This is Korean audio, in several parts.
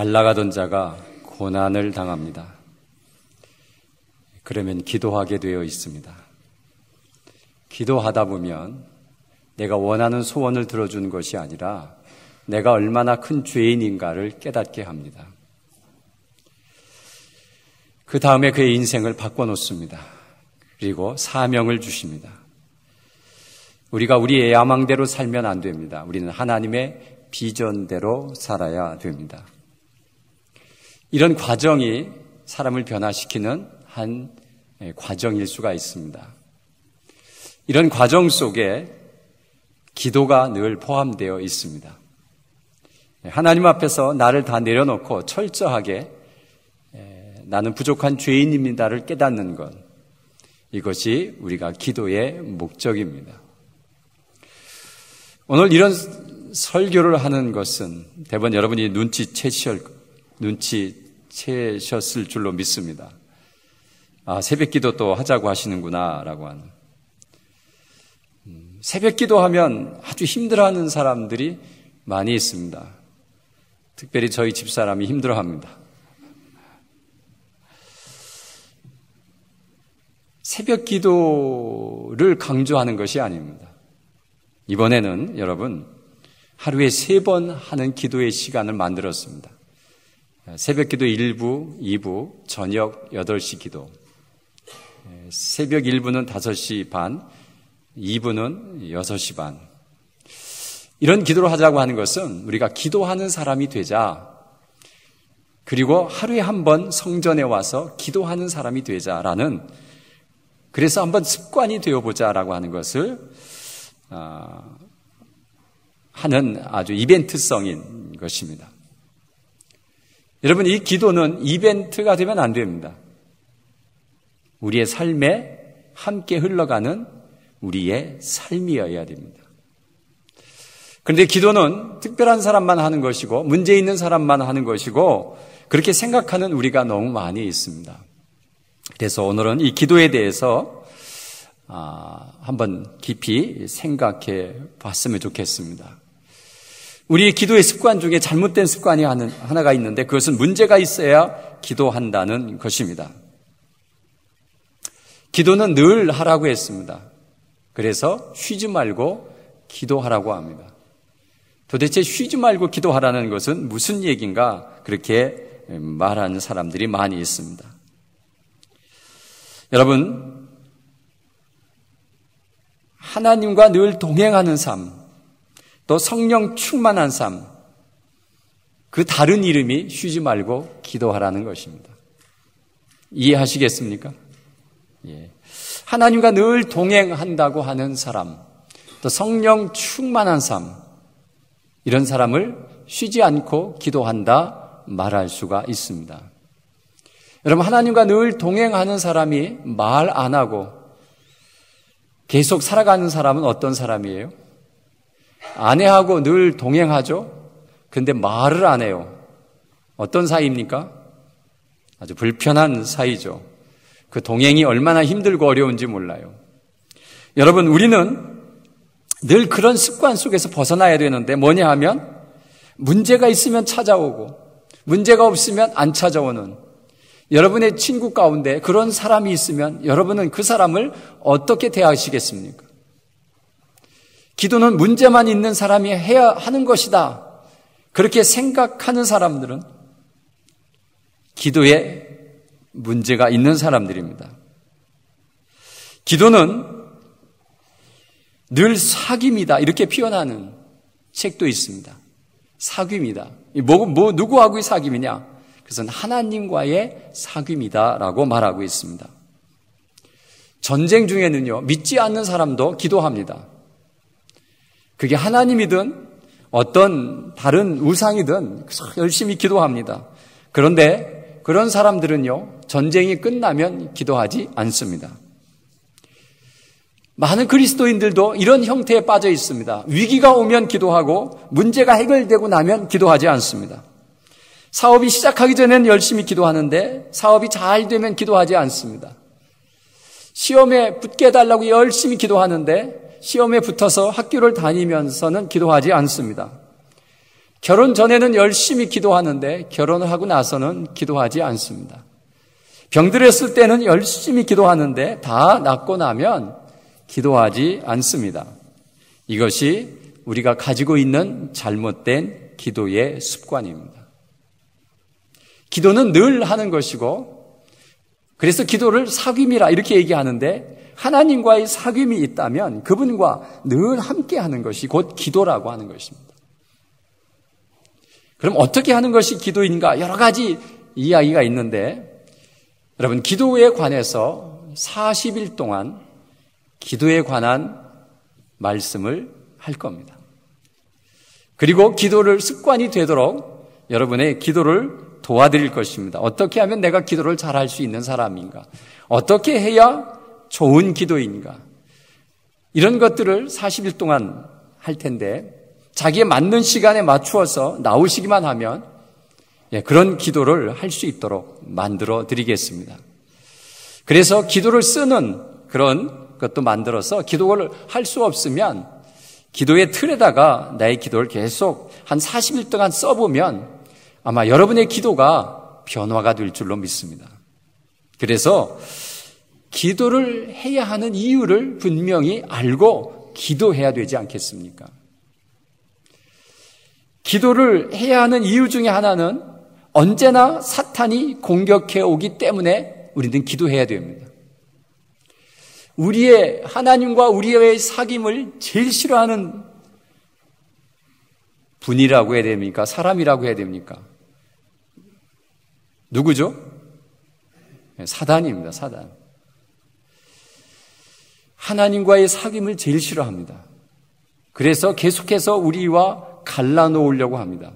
잘 나가던 자가 고난을 당합니다. 그러면 기도하게 되어 있습니다. 기도하다 보면 내가 원하는 소원을 들어주는 것이 아니라 내가 얼마나 큰 죄인인가를 깨닫게 합니다. 그 다음에 그의 인생을 바꿔놓습니다. 그리고 사명을 주십니다. 우리가 우리의 야망대로 살면 안 됩니다. 우리는 하나님의 비전대로 살아야 됩니다. 이런 과정이 사람을 변화시키는 한 과정일 수가 있습니다. 이런 과정 속에 기도가 늘 포함되어 있습니다. 하나님 앞에서 나를 다 내려놓고 철저하게 나는 부족한 죄인입니다를 깨닫는 것, 이것이 우리가 기도의 목적입니다. 오늘 이런 설교를 하는 것은 대부분 여러분이 눈치채셨을 줄로 믿습니다. 새벽 기도 또 하자고 하시는구나 라고 하는. 새벽 기도하면 아주 힘들어하는 사람들이 많이 있습니다. 특별히 저희 집사람이 힘들어합니다. 새벽 기도를 강조하는 것이 아닙니다. 이번에는 여러분 하루에 3번 하는 기도의 시간을 만들었습니다. 새벽 기도 1부, 2부, 저녁 8시 기도. 새벽 1부는 5시 반, 2부는 6시 반. 이런 기도를 하자고 하는 것은 우리가 기도하는 사람이 되자, 그리고 하루에 한 번 성전에 와서 기도하는 사람이 되자라는, 그래서 한번 습관이 되어보자라고 하는 것을 하는 아주 이벤트성인 것입니다. 여러분, 이 기도는 이벤트가 되면 안 됩니다. 우리의 삶에 함께 흘러가는 우리의 삶이어야 됩니다. 그런데 기도는 특별한 사람만 하는 것이고 문제 있는 사람만 하는 것이고 그렇게 생각하는 우리가 너무 많이 있습니다. 그래서 오늘은 이 기도에 대해서 한번 깊이 생각해 봤으면 좋겠습니다. 우리 기도의 습관 중에 잘못된 습관이 하나가 있는데 그것은 문제가 있어야 기도한다는 것입니다. 기도는 늘 하라고 했습니다. 그래서 쉬지 말고 기도하라고 합니다. 도대체 쉬지 말고 기도하라는 것은 무슨 얘기인가 그렇게 말하는 사람들이 많이 있습니다. 여러분, 하나님과 늘 동행하는 삶, 또 성령 충만한 삶, 그 다른 이름이 쉬지 말고 기도하라는 것입니다. 이해하시겠습니까? 예. 하나님과 늘 동행한다고 하는 사람, 또 성령 충만한 삶, 이런 사람을 쉬지 않고 기도한다 말할 수가 있습니다. 여러분, 하나님과 늘 동행하는 사람이 말 안 하고 계속 살아가는 사람은 어떤 사람이에요? 아내하고 늘 동행하죠? 근데 말을 안 해요. 어떤 사이입니까? 아주 불편한 사이죠. 그 동행이 얼마나 힘들고 어려운지 몰라요. 여러분, 우리는 늘 그런 습관 속에서 벗어나야 되는데 뭐냐 하면 문제가 있으면 찾아오고 문제가 없으면 안 찾아오는, 여러분의 친구 가운데 그런 사람이 있으면 여러분은 그 사람을 어떻게 대하시겠습니까? 기도는 문제만 있는 사람이 해야 하는 것이다, 그렇게 생각하는 사람들은 기도에 문제가 있는 사람들입니다. 기도는 늘 사귐이다, 이렇게 표현하는 책도 있습니다. 사귐이다. 누구하고의 사귐이냐? 그것은 하나님과의 사귐이다라고 말하고 있습니다. 전쟁 중에는요, 믿지 않는 사람도 기도합니다. 그게 하나님이든 어떤 다른 우상이든 열심히 기도합니다. 그런데 그런 사람들은요, 전쟁이 끝나면 기도하지 않습니다. 많은 그리스도인들도 이런 형태에 빠져 있습니다. 위기가 오면 기도하고 문제가 해결되고 나면 기도하지 않습니다. 사업이 시작하기 전에는 열심히 기도하는데 사업이 잘 되면 기도하지 않습니다. 시험에 붙게 해달라고 열심히 기도하는데 시험에 붙어서 학교를 다니면서는 기도하지 않습니다. 결혼 전에는 열심히 기도하는데 결혼을 하고 나서는 기도하지 않습니다. 병들었을 때는 열심히 기도하는데 다 낫고 나면 기도하지 않습니다. 이것이 우리가 가지고 있는 잘못된 기도의 습관입니다. 기도는 늘 하는 것이고, 그래서 기도를 사귐이라 이렇게 얘기하는데, 하나님과의 사귐이 있다면 그분과 늘 함께 하는 것이 곧 기도라고 하는 것입니다. 그럼 어떻게 하는 것이 기도인가? 여러 가지 이야기가 있는데, 여러분, 기도에 관해서 40일 동안 기도에 관한 말씀을 할 겁니다. 그리고 기도를 습관이 되도록 여러분의 기도를 도와드릴 것입니다. 어떻게 하면 내가 기도를 잘할 수 있는 사람인가? 어떻게 해야 좋은 기도인가? 이런 것들을 40일 동안 할 텐데, 자기에 맞는 시간에 맞추어서 나오시기만 하면 그런 기도를 할 수 있도록 만들어 드리겠습니다. 그래서 기도를 쓰는 그런 것도 만들어서 기도를 할 수 없으면 기도의 틀에다가 나의 기도를 계속 한 40일 동안 써보면 아마 여러분의 기도가 변화가 될 줄로 믿습니다. 그래서 기도를 해야 하는 이유를 분명히 알고 기도해야 되지 않겠습니까? 기도를 해야 하는 이유 중에 하나는 언제나 사탄이 공격해 오기 때문에 우리는 기도해야 됩니다. 우리의 하나님과 우리의 사귐을 제일 싫어하는 분이라고 해야 됩니까? 사람이라고 해야 됩니까? 누구죠? 사단입니다. 사단. 하나님과의 사귐을 제일 싫어합니다. 그래서 계속해서 우리와 갈라놓으려고 합니다.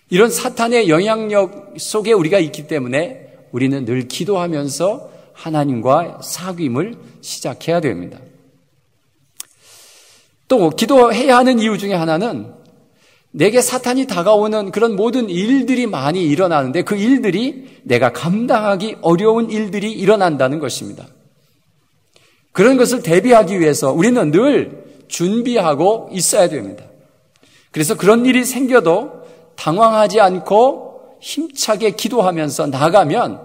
이런 사탄의 영향력 속에 우리가 있기 때문에 우리는 늘 기도하면서 하나님과 사귐을 시작해야 됩니다. 또 기도해야 하는 이유 중에 하나는 내게 사탄이 다가오는 그런 모든 일들이 많이 일어나는데 그 일들이 내가 감당하기 어려운 일들이 일어난다는 것입니다. 그런 것을 대비하기 위해서 우리는 늘 준비하고 있어야 됩니다. 그래서 그런 일이 생겨도 당황하지 않고 힘차게 기도하면서 나가면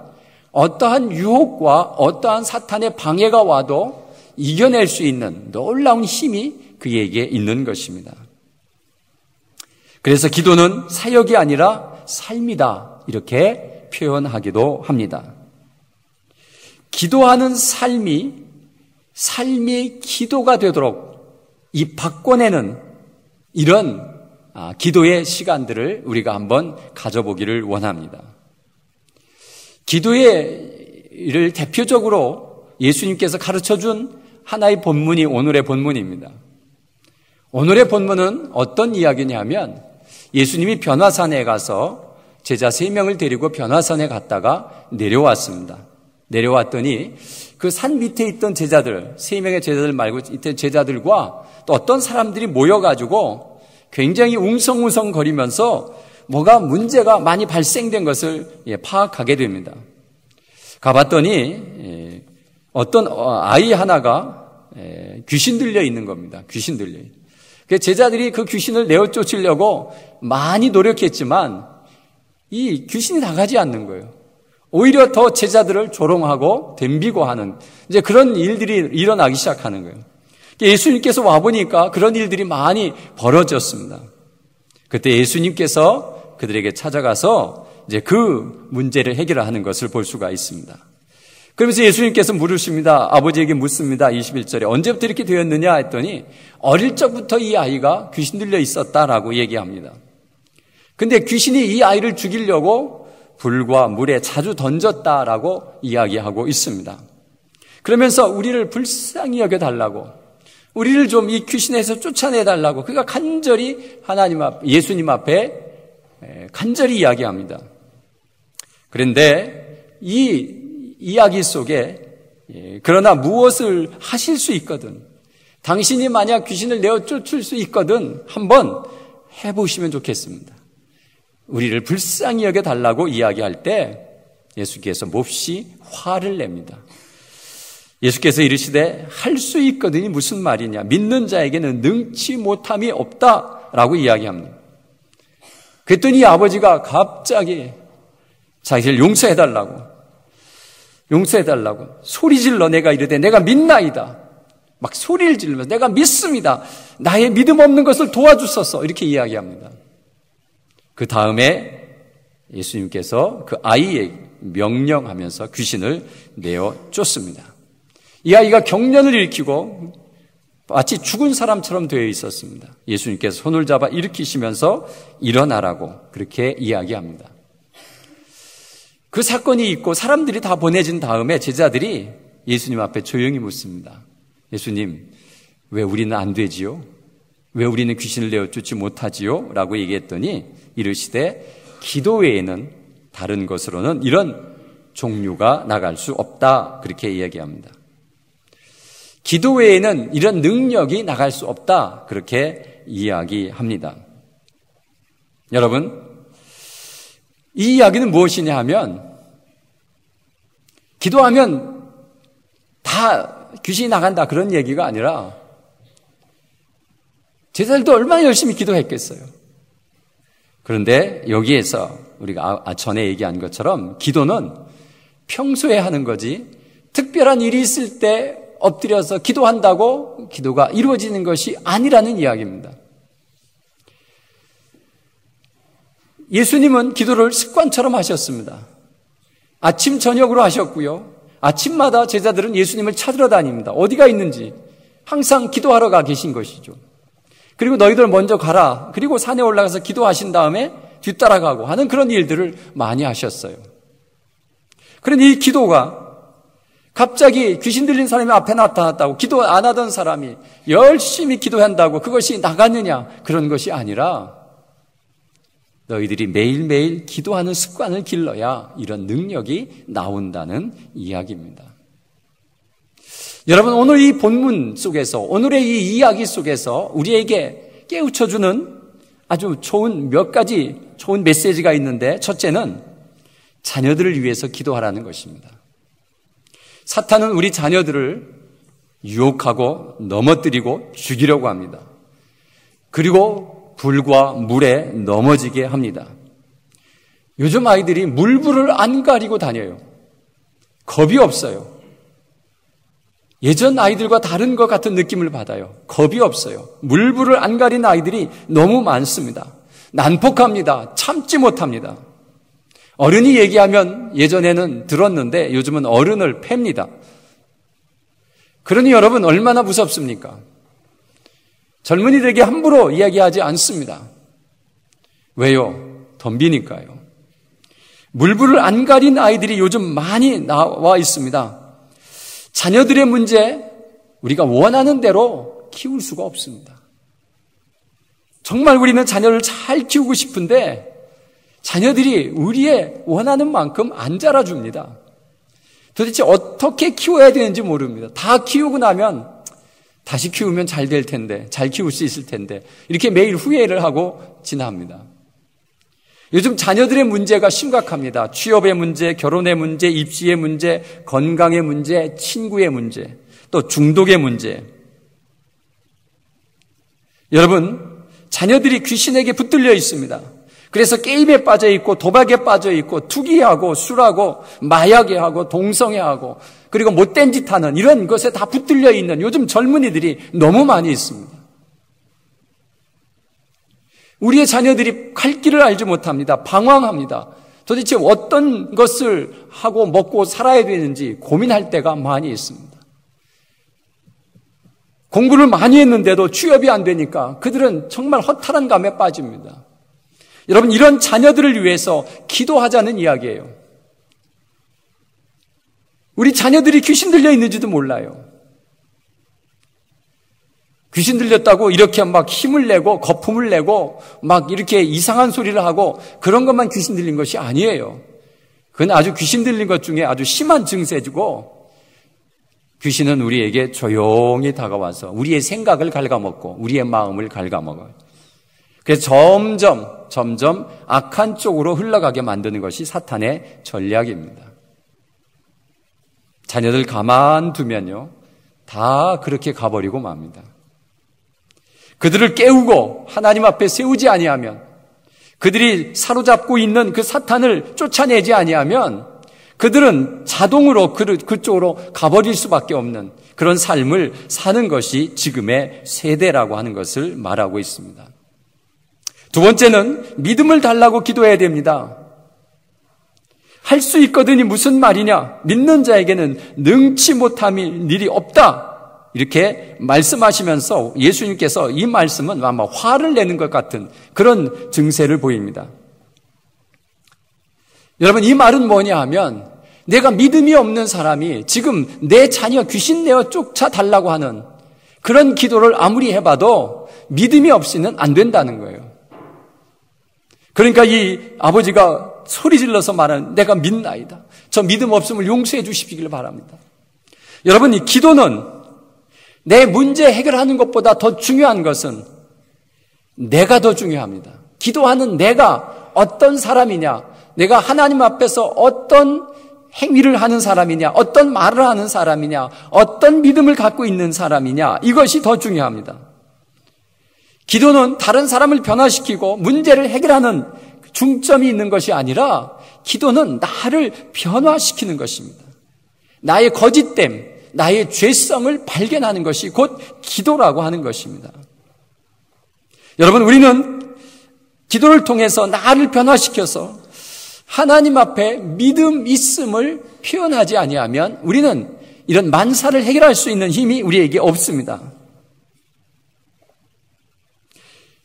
어떠한 유혹과 어떠한 사탄의 방해가 와도 이겨낼 수 있는 놀라운 힘이 그에게 있는 것입니다. 그래서 기도는 사역이 아니라 삶이다 이렇게 표현하기도 합니다. 기도하는 삶이 기도가 되도록 이 바꿔내는 이런 기도의 시간들을 우리가 한번 가져보기를 원합니다. 기도를 대표적으로 예수님께서 가르쳐준 하나의 본문이 오늘의 본문입니다. 오늘의 본문은 어떤 이야기냐면 예수님이 변화산에 가서 제자 3명을 데리고 변화산에 갔다가 내려왔습니다. 내려왔더니 그 산 밑에 있던 제자들, 3명의 제자들 말고 이때 제자들과 또 어떤 사람들이 모여가지고 굉장히 웅성웅성거리면서 뭐가 문제가 많이 발생된 것을 파악하게 됩니다. 가봤더니 어떤 아이 하나가 귀신 들려 있는 겁니다. 귀신 들려. 제자들이 그 귀신을 내어 쫓으려고 많이 노력했지만 이 귀신이 나가지 않는 거예요. 오히려 더 제자들을 조롱하고 덤비고 하는 이제 그런 일들이 일어나기 시작하는 거예요. 예수님께서 와보니까 그런 일들이 많이 벌어졌습니다. 그때 예수님께서 그들에게 찾아가서 이제 그 문제를 해결하는 것을 볼 수가 있습니다. 그러면서 예수님께서 물으십니다. 아버지에게 묻습니다. 21절에 언제부터 이렇게 되었느냐 했더니 어릴 적부터 이 아이가 귀신 들려 있었다라고 얘기합니다. 근데 귀신이 이 아이를 죽이려고 불과 물에 자주 던졌다라고 이야기하고 있습니다. 그러면서 우리를 불쌍히 여겨달라고, 우리를 좀 이 귀신에서 쫓아내달라고 그가 간절히 예수님 앞에 간절히 이야기합니다. 그런데 이 이야기 속에 그러나 무엇을 하실 수 있거든, 당신이 만약 귀신을 내어 쫓을 수 있거든 한번 해보시면 좋겠습니다. 우리를 불쌍히 여겨달라고 이야기할 때 예수께서 몹시 화를 냅니다. 예수께서 이르시되 할 수 있거든이 무슨 말이냐, 믿는 자에게는 능치 못함이 없다라고 이야기합니다. 그랬더니 이 아버지가 갑자기 자기를 용서해달라고 소리질러 내가 이르되 내가 믿나이다. 막 소리를 지르면서 내가 믿습니다. 나의 믿음 없는 것을 도와주소서 이렇게 이야기합니다. 그 다음에 예수님께서 그 아이에게 명령하면서 귀신을 내어 쫓습니다. 이 아이가 경련을 일으키고 마치 죽은 사람처럼 되어 있었습니다. 예수님께서 손을 잡아 일으키시면서 일어나라고 그렇게 이야기합니다. 그 사건이 있고 사람들이 다 보내진 다음에 제자들이 예수님 앞에 조용히 묻습니다. 예수님, 왜 우리는 안 되지요? 왜 우리는 귀신을 내어 쫓지 못하지요? 라고 얘기했더니 이르시되 기도 외에는 다른 것으로는 이런 종류가 나갈 수 없다. 그렇게 이야기합니다. 기도 외에는 이런 능력이 나갈 수 없다. 그렇게 이야기합니다. 여러분, 이 이야기는 무엇이냐 하면 기도하면 다 귀신이 나간다 그런 얘기가 아니라 제자들도 얼마나 열심히 기도했겠어요. 그런데 여기에서 우리가 전에 얘기한 것처럼 기도는 평소에 하는 거지 특별한 일이 있을 때 엎드려서 기도한다고 기도가 이루어지는 것이 아니라는 이야기입니다. 예수님은 기도를 습관처럼 하셨습니다. 아침 저녁으로 하셨고요. 아침마다 제자들은 예수님을 찾으러 다닙니다. 어디가 있는지 항상 기도하러 가 계신 것이죠. 그리고 너희들 먼저 가라. 그리고 산에 올라가서 기도하신 다음에 뒤따라가고 하는 그런 일들을 많이 하셨어요. 그런데 이 기도가 갑자기 귀신 들린 사람이 앞에 나타났다고 기도 안 하던 사람이 열심히 기도한다고 그것이 나갔느냐 그런 것이 아니라 너희들이 매일매일 기도하는 습관을 길러야 이런 능력이 나온다는 이야기입니다. 여러분, 오늘 이 본문 속에서 오늘의 이 이야기 속에서 우리에게 깨우쳐주는 아주 좋은 몇 가지 좋은 메시지가 있는데 첫째는 자녀들을 위해서 기도하라는 것입니다. 사탄은 우리 자녀들을 유혹하고 넘어뜨리고 죽이려고 합니다. 그리고 불과 물에 넘어지게 합니다. 요즘 아이들이 물불을 안 가리고 다녀요. 겁이 없어요. 예전 아이들과 다른 것 같은 느낌을 받아요. 겁이 없어요. 물불을 안 가린 아이들이 너무 많습니다. 난폭합니다. 참지 못합니다. 어른이 얘기하면 예전에는 들었는데 요즘은 어른을 팹니다. 그러니 여러분 얼마나 무섭습니까? 젊은이들에게 함부로 이야기하지 않습니다. 왜요? 덤비니까요. 물불을 안 가린 아이들이 요즘 많이 나와 있습니다. 자녀들의 문제, 우리가 원하는 대로 키울 수가 없습니다. 정말 우리는 자녀를 잘 키우고 싶은데 자녀들이 우리의 원하는 만큼 안 자라줍니다. 도대체 어떻게 키워야 되는지 모릅니다. 다 키우고 나면 다시 키우면 잘 될 텐데, 잘 키울 수 있을 텐데 이렇게 매일 후회를 하고 지납니다. 요즘 자녀들의 문제가 심각합니다. 취업의 문제, 결혼의 문제, 입시의 문제, 건강의 문제, 친구의 문제, 또 중독의 문제. 여러분, 자녀들이 귀신에게 붙들려 있습니다. 그래서 게임에 빠져 있고 도박에 빠져 있고 투기하고 술하고 마약에 하고 동성애 하고 그리고 못된 짓 하는 이런 것에 다 붙들려 있는 요즘 젊은이들이 너무 많이 있습니다. 우리의 자녀들이 갈 길을 알지 못합니다. 방황합니다. 도대체 어떤 것을 하고 먹고 살아야 되는지 고민할 때가 많이 있습니다. 공부를 많이 했는데도 취업이 안 되니까 그들은 정말 허탈한 감에 빠집니다. 여러분, 이런 자녀들을 위해서 기도하자는 이야기예요. 우리 자녀들이 귀신 들려 있는지도 몰라요. 귀신 들렸다고 이렇게 막 힘을 내고 거품을 내고 막 이렇게 이상한 소리를 하고 그런 것만 귀신 들린 것이 아니에요. 그건 아주 귀신 들린 것 중에 아주 심한 증세지고 귀신은 우리에게 조용히 다가와서 우리의 생각을 갉아먹고 우리의 마음을 갉아먹어요. 그래서 점점 악한 쪽으로 흘러가게 만드는 것이 사탄의 전략입니다. 자녀들 가만두면요, 다 그렇게 가버리고 맙니다. 그들을 깨우고 하나님 앞에 세우지 아니하면 그들이 사로잡고 있는 그 사탄을 쫓아내지 아니하면 그들은 자동으로 그쪽으로 가버릴 수밖에 없는 그런 삶을 사는 것이 지금의 세대라고 하는 것을 말하고 있습니다. 두 번째는 믿음을 달라고 기도해야 됩니다. 할 수 있거든이 무슨 말이냐? 믿는 자에게는 능치 못함일 일이 없다. 이렇게 말씀하시면서 예수님께서 이 말씀은 아마 화를 내는 것 같은 그런 증세를 보입니다. 여러분, 이 말은 뭐냐 하면 내가 믿음이 없는 사람이 지금 내 자녀 귀신 내어 쫓아달라고 하는 그런 기도를 아무리 해봐도 믿음이 없이는 안 된다는 거예요. 그러니까 이 아버지가 소리 질러서 말하는 내가 믿나이다. 저 믿음 없음을 용서해 주시기를 바랍니다. 여러분, 이 기도는 내 문제 해결하는 것보다 더 중요한 것은 내가 더 중요합니다. 기도하는 내가 어떤 사람이냐, 내가 하나님 앞에서 어떤 행위를 하는 사람이냐, 어떤 말을 하는 사람이냐, 어떤 믿음을 갖고 있는 사람이냐, 이것이 더 중요합니다. 기도는 다른 사람을 변화시키고 문제를 해결하는 중점이 있는 것이 아니라 기도는 나를 변화시키는 것입니다. 나의 거짓됨, 나의 죄성을 발견하는 것이 곧 기도라고 하는 것입니다. 여러분, 우리는 기도를 통해서 나를 변화시켜서 하나님 앞에 믿음 있음을 표현하지 아니하면 우리는 이런 만사를 해결할 수 있는 힘이 우리에게 없습니다.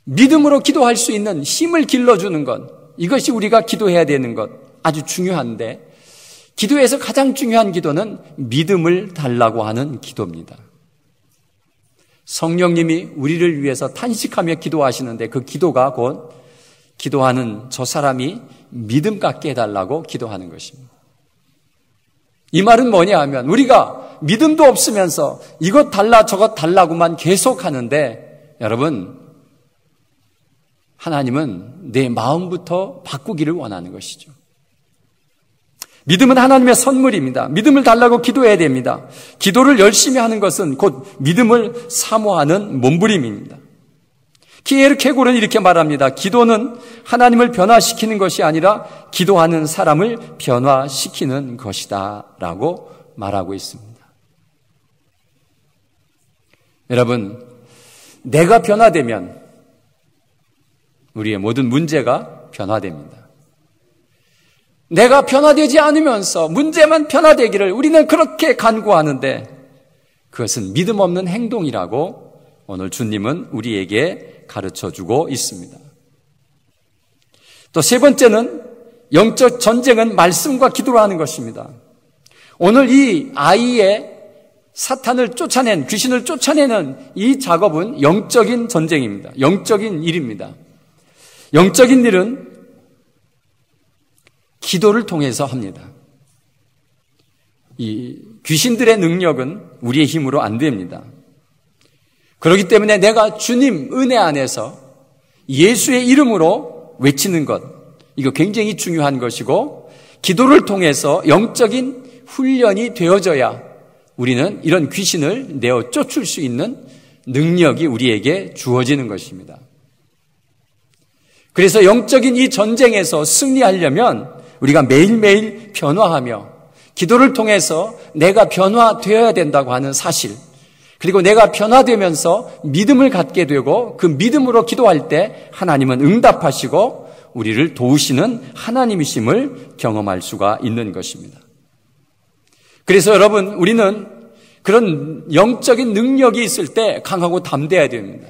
믿음으로 기도할 수 있는 힘을 길러주는 것, 이것이 우리가 기도해야 되는 것 아주 중요한데, 기도에서 가장 중요한 기도는 믿음을 달라고 하는 기도입니다. 성령님이 우리를 위해서 탄식하며 기도하시는데 그 기도가 곧 기도하는 저 사람이 믿음 갖게 해달라고 기도하는 것입니다. 이 말은 뭐냐 하면 우리가 믿음도 없으면서 이것 달라 저것 달라고만 계속하는데, 여러분, 하나님은 내 마음부터 바꾸기를 원하는 것이죠. 믿음은 하나님의 선물입니다. 믿음을 달라고 기도해야 됩니다. 기도를 열심히 하는 것은 곧 믿음을 사모하는 몸부림입니다. 키에르케고르는 이렇게 말합니다. 기도는 하나님을 변화시키는 것이 아니라 기도하는 사람을 변화시키는 것이다 라고 말하고 있습니다. 여러분, 내가 변화되면 우리의 모든 문제가 변화됩니다. 내가 변화되지 않으면서 문제만 변화되기를 우리는 그렇게 간구하는데 그것은 믿음 없는 행동이라고 오늘 주님은 우리에게 가르쳐주고 있습니다. 또 세 번째는 영적 전쟁은 말씀과 기도로 하는 것입니다. 오늘 이 아이의 사탄을 쫓아낸, 귀신을 쫓아내는 이 작업은 영적인 전쟁입니다. 영적인 일입니다. 영적인 일은 기도를 통해서 합니다. 이 귀신들의 능력은 우리의 힘으로 안 됩니다. 그렇기 때문에 내가 주님 은혜 안에서 예수의 이름으로 외치는 것, 이거 굉장히 중요한 것이고, 기도를 통해서 영적인 훈련이 되어져야 우리는 이런 귀신을 내어 쫓을 수 있는 능력이 우리에게 주어지는 것입니다. 그래서 영적인 이 전쟁에서 승리하려면 우리가 매일매일 변화하며 기도를 통해서 내가 변화되어야 된다고 하는 사실, 그리고 내가 변화되면서 믿음을 갖게 되고 그 믿음으로 기도할 때 하나님은 응답하시고 우리를 도우시는 하나님이심을 경험할 수가 있는 것입니다. 그래서 여러분, 우리는 그런 영적인 능력이 있을 때 강하고 담대해야 됩니다.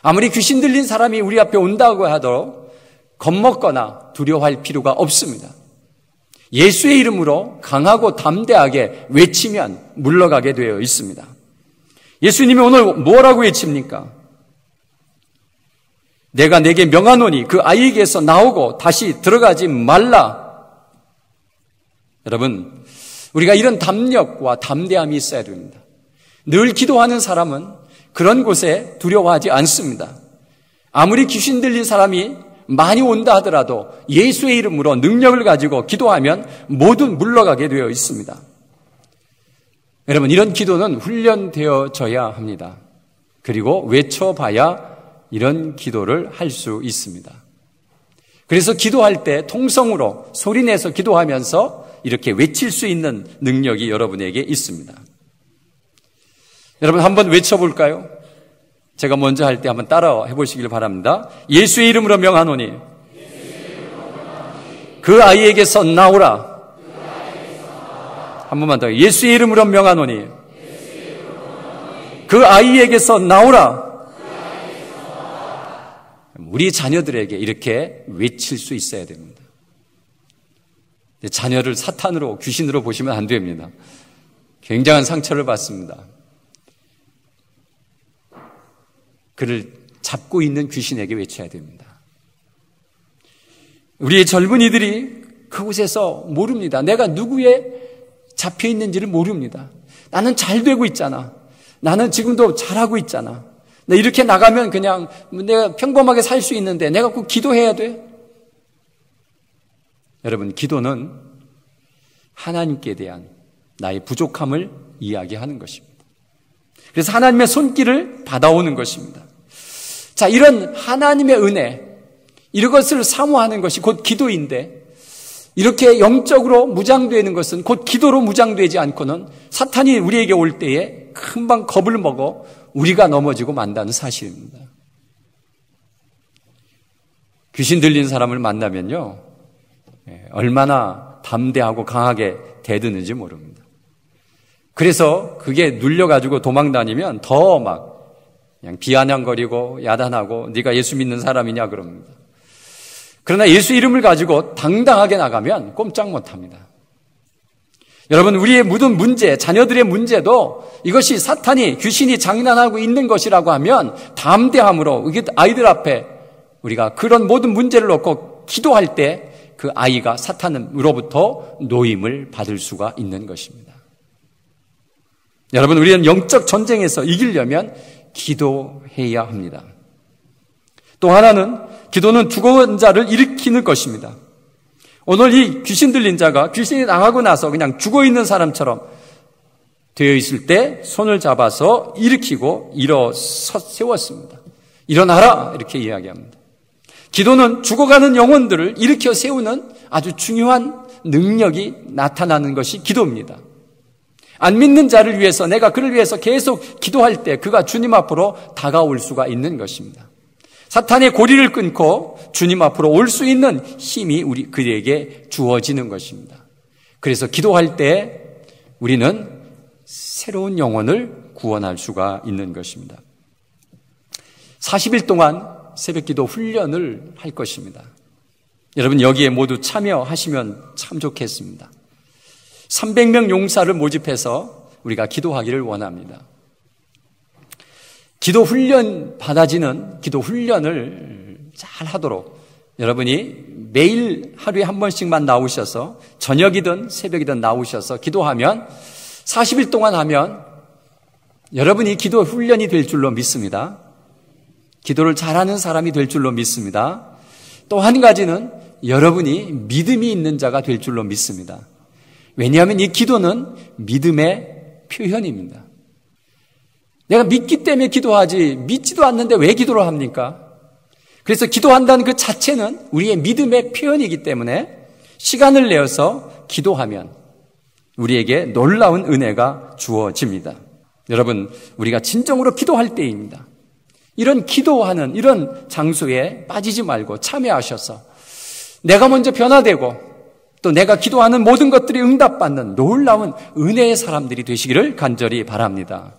아무리 귀신 들린 사람이 우리 앞에 온다고 하더라도 겁먹거나 두려워할 필요가 없습니다. 예수의 이름으로 강하고 담대하게 외치면 물러가게 되어 있습니다. 예수님이 오늘 뭐라고 외칩니까? 내가 내게 명하노니 그 아이에게서 나오고 다시 들어가지 말라. 여러분, 우리가 이런 담력과 담대함이 있어야 됩니다. 늘 기도하는 사람은 그런 곳에 두려워하지 않습니다. 아무리 귀신 들린 사람이 많이 온다 하더라도 예수의 이름으로 능력을 가지고 기도하면 모두 물러가게 되어 있습니다. 여러분, 이런 기도는 훈련되어져야 합니다. 그리고 외쳐봐야 이런 기도를 할 수 있습니다. 그래서 기도할 때 통성으로 소리내서 기도하면서 이렇게 외칠 수 있는 능력이 여러분에게 있습니다. 여러분 한번 외쳐볼까요? 제가 먼저 할 때 한번 따라 해보시길 바랍니다. 예수의 이름으로 명하노니 그 아이에게서 나오라. 한 번만 더. 예수의 이름으로 명하노니 그 아이에게서 나오라. 우리 자녀들에게 이렇게 외칠 수 있어야 됩니다. 자녀를 사탄으로, 귀신으로 보시면 안 됩니다. 굉장한 상처를 받습니다. 그를 잡고 있는 귀신에게 외쳐야 됩니다. 우리의 젊은이들이 그곳에서 모릅니다. 내가 누구에 잡혀 있는지를 모릅니다. 나는 잘 되고 있잖아. 나는 지금도 잘하고 있잖아. 나 이렇게 나가면 그냥 내가 평범하게 살 수 있는데 내가 꼭 기도해야 돼? 여러분, 기도는 하나님께 대한 나의 부족함을 이야기하는 것입니다. 그래서 하나님의 손길을 받아오는 것입니다. 자, 이런 하나님의 은혜, 이것을 사모하는 것이 곧 기도인데, 이렇게 영적으로 무장되는 것은 곧 기도로 무장되지 않고는 사탄이 우리에게 올 때에 금방 겁을 먹어 우리가 넘어지고 만다는 사실입니다. 귀신 들린 사람을 만나면요, 얼마나 담대하고 강하게 대드는지 모릅니다. 그래서 그게 눌려가지고 도망다니면 더 막 그냥 비아냥거리고 야단하고 네가 예수 믿는 사람이냐 그럽니다. 그러나 예수 이름을 가지고 당당하게 나가면 꼼짝 못합니다. 여러분, 우리의 모든 문제, 자녀들의 문제도 이것이 사탄이, 귀신이 장난하고 있는 것이라고 하면 담대함으로 아이들 앞에 우리가 그런 모든 문제를 놓고 기도할 때 그 아이가 사탄으로부터 노임을 받을 수가 있는 것입니다. 여러분, 우리는 영적 전쟁에서 이기려면 기도해야 합니다. 또 하나는 기도는 죽은 자를 일으키는 것입니다. 오늘 이 귀신 들린 자가 귀신이 나가고 나서 그냥 죽어있는 사람처럼 되어 있을 때 손을 잡아서 일으키고 일어서 세웠습니다. 일어나라 이렇게 이야기합니다. 기도는 죽어가는 영혼들을 일으켜 세우는 아주 중요한 능력이 나타나는 것이 기도입니다. 안 믿는 자를 위해서, 내가 그를 위해서 계속 기도할 때 그가 주님 앞으로 다가올 수가 있는 것입니다. 사탄의 고리를 끊고 주님 앞으로 올 수 있는 힘이 그에게 주어지는 것입니다. 그래서 기도할 때 우리는 새로운 영혼을 구원할 수가 있는 것입니다. 40일 동안 새벽기도 훈련을 할 것입니다. 여러분, 여기에 모두 참여하시면 참 좋겠습니다. 300명 용사를 모집해서 우리가 기도하기를 원합니다. 기도 훈련 받아지는 기도 훈련을 잘 하도록 여러분이 매일 하루에 한 번씩만 나오셔서 저녁이든 새벽이든 나오셔서 기도하면 40일 동안 하면 여러분이 기도 훈련이 될 줄로 믿습니다. 기도를 잘하는 사람이 될 줄로 믿습니다. 또 한 가지는 여러분이 믿음이 있는 자가 될 줄로 믿습니다. 왜냐하면 이 기도는 믿음의 표현입니다. 내가 믿기 때문에 기도하지 믿지도 않는데 왜 기도를 합니까? 그래서 기도한다는 그 자체는 우리의 믿음의 표현이기 때문에 시간을 내어서 기도하면 우리에게 놀라운 은혜가 주어집니다. 여러분, 우리가 진정으로 기도할 때입니다. 이런 기도하는 이런 장소에 빠지지 말고 참여하셔서 내가 먼저 변화되고 또 내가 기도하는 모든 것들이 응답받는 놀라운 은혜의 사람들이 되시기를 간절히 바랍니다.